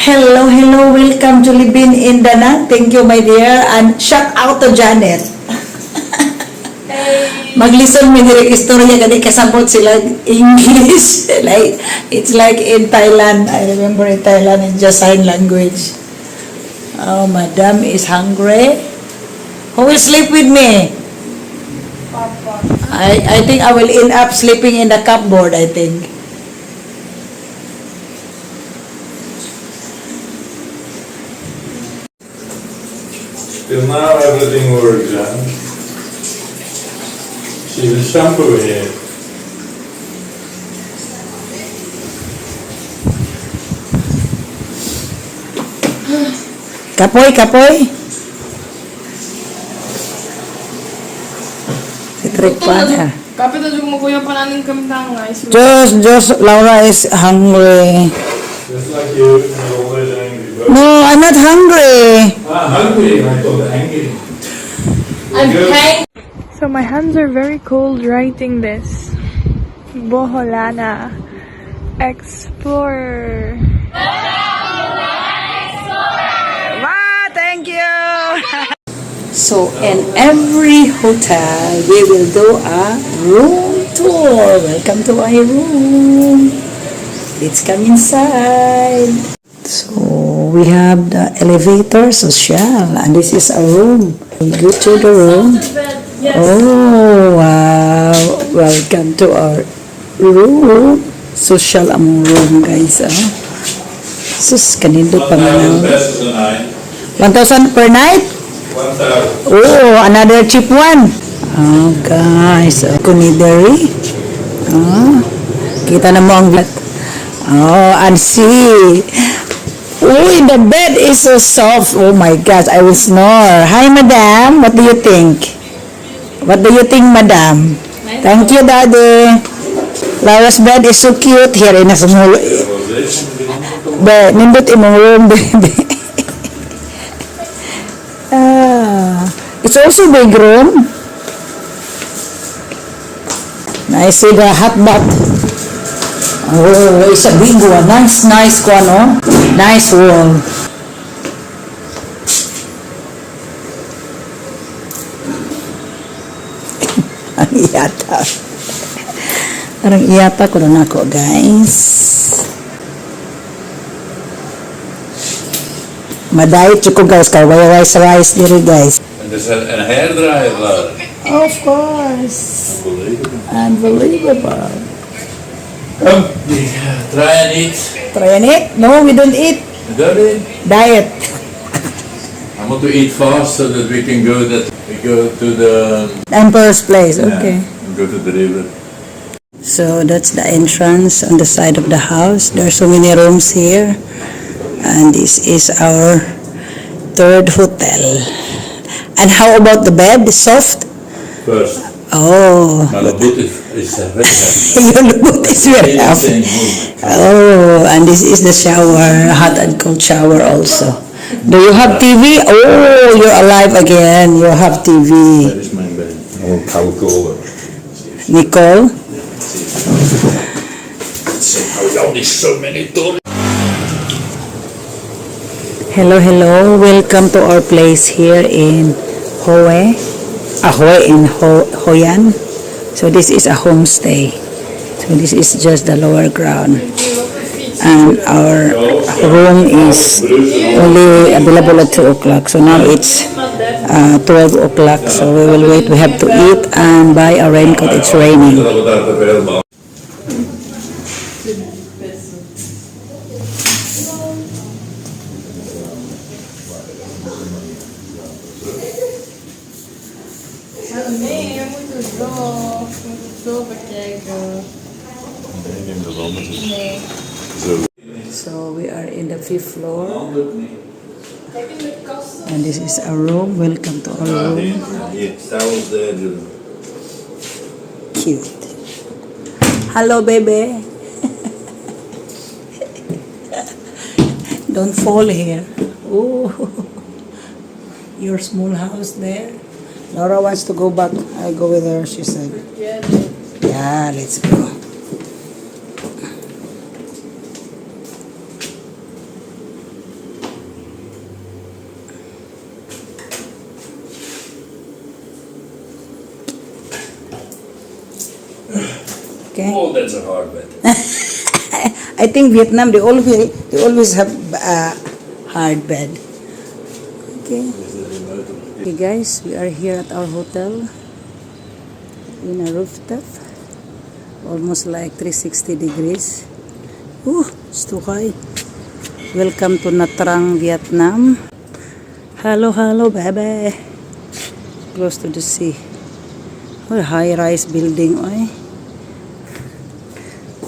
Hello, hello, welcome to Libin in Danang. Thank you, my dear. And shout out to Janet. Hey. Maglisten mo direk istorya kadi kasabot sila English. Like it's like in Thailand. I remember in Thailand it's just sign language. Oh, madam is hungry. Who will sleep with me? Papa. I think I will end up sleeping in the cupboard, I think. Till now everything works, huh? See the shampoo here. Kapoy, kapoy. Itrik pa na. Kapit na mo kuya pananing kamtang guys. Just, Laura is hungry. Just like you're always angry. But No, I'm not hungry. hungry, I thought angry. I'm hangry. So my hands are very cold writing this. Boholana Explorer. Wow, thank you. So in every hotel, we will do a room tour. Welcome to my room. Let's come inside. So we have the elevator social, and this is a room. We go to the room. Yes. Oh wow! Welcome to our room. Social among room, guys. Sus, kanindo pa man. 1,000 per night? 1,000. Oh, another cheap one. Oh, guys. Kunidari. Oh, kita na mo ang vlog. Oh, and see. Oh, the bed is so soft. Oh my gosh, I will snore. Hi, madam. What do you think? What do you think, madam? Thank you, daddy. Laura's bed is so cute. Here, in a small... Nindot imong room, baby. It's also big room. I see the hot bath. Oh, it's a big one. Nice one, oh. Nice wall. Ang iyata. Parang iyata ko na ako, guys. Madayit ko, guys. Kaya rice diri, guys. And there's a hair dryer, Laura. Of course. Unbelievable. Come, try and eat. Try and eat? No, we don't eat. You got it? Diet. I want to eat fast so that we can go to the Emperor's Place, okay. and go to the river. So that's the entrance on the side of the house. There are so many rooms here. And this is our third hotel. And how about the bed? Soft? First, Oh. Malabut is very happy. Your lubot is very happy. Oh, and this is the shower, hot and cold shower also. Do you have TV? Oh, you're alive again. You have TV. That is my bed. Oh, how cool. Nicole? How there's so many doors. Hello. Welcome to our place here in Hue. Hoi in So this is a homestay. So this is just the lower ground. And our room is only available at 2 o'clock. So now it's 12 o'clock. So we will wait. We have to eat and buy a raincoat. It's raining. Nee, muito zo bekijken. Nee. So we are in the 5th floor. Kijk in de kasten. And this is our room. Welcome to our room. Towels there. Cute. Hello, baby. Don't fall here. Oh, your small house there. Laura wants to go back. I go with her, she said. Yeah. Yeah, let's go. Okay. Oh, that's a hard bet. I think Vietnam they always have hard bed. Okay. Okay guys, we are here at our hotel in a rooftop. Almost like 360 degrees. It's too high. Welcome to Nha Trang, Vietnam. Hello, baby. Close to the sea. Oh, high-rise building. Oy.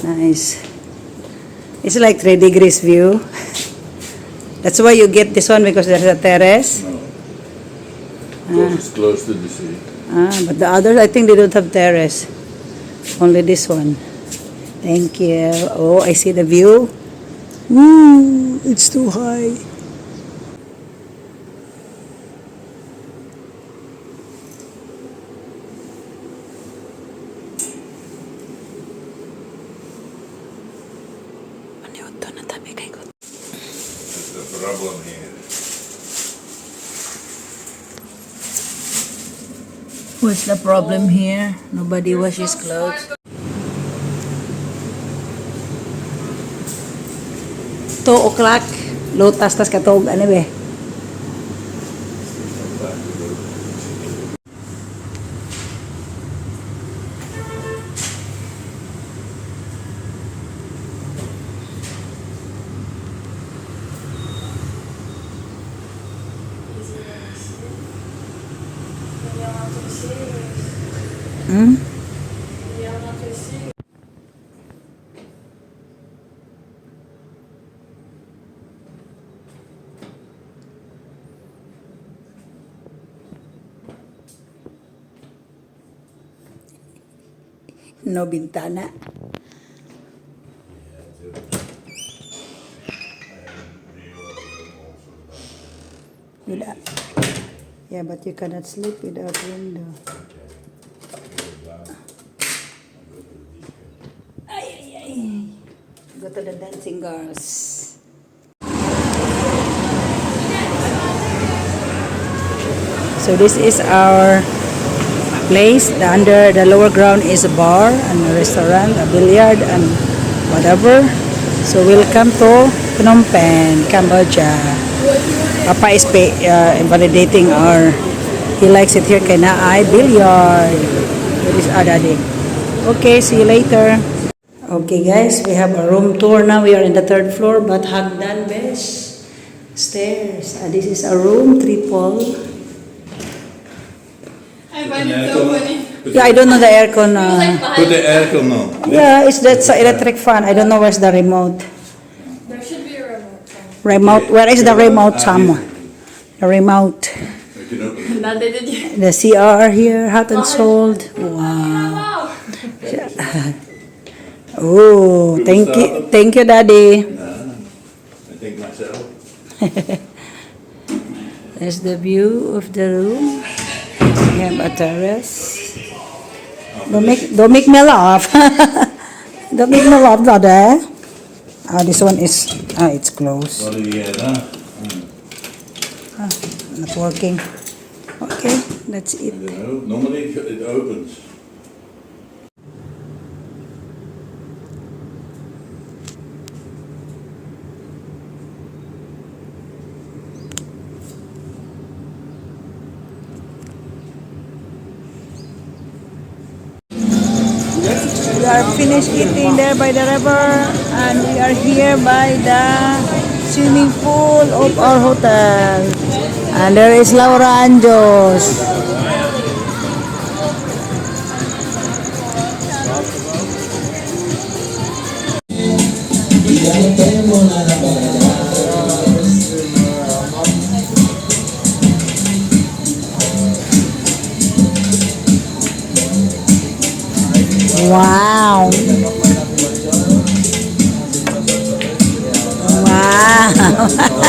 Nice. It's like 3 degrees view. That's why you get this one because there's a terrace. No. It's close to the sea. But the others, I think they don't have terrace. Only this one. Thank you. Oh, I see the view. Woo! It's too high. That's the problem here. What's the problem here? Nobody washes clothes. 2 o'clock. Lutas tas katog ano be? Hmm? No bintana. Yeah, but you cannot sleep without window. Go to the dancing girls. So this is our place. Under the lower ground is a bar and a restaurant, a billiard and whatever. So welcome to Phnom Penh, Cambodia. Papa is validating our, he likes it here, kaya I billiard. That is our daddy. Okay, see you later. Okay guys, we have a room tour now. We are in the 3rd floor, but hagdan besh. Stairs. This is a room, triple. I find it so funny. Yeah, I don't know the aircon. Put the aircon on. Yeah, that's an electric fan. I don't know where's the remote. There should be a remote. Remote. Where is the remote? Somewhere. The remote. We can open it. Did you? The CR here, hot and cold. Wow. Oh, thank you, Daddy. I think myself. There's the view of the room. We have a terrace. Don't make me laugh. Don't make me laugh, Daddy. This one is it's closed. What do you get, huh? Not working. Okay, that's it. I don't know. Normally it opens. We are finished eating there by the river and we are here by the swimming pool of our hotel. And there is Laura and Josh. Wow. Wow.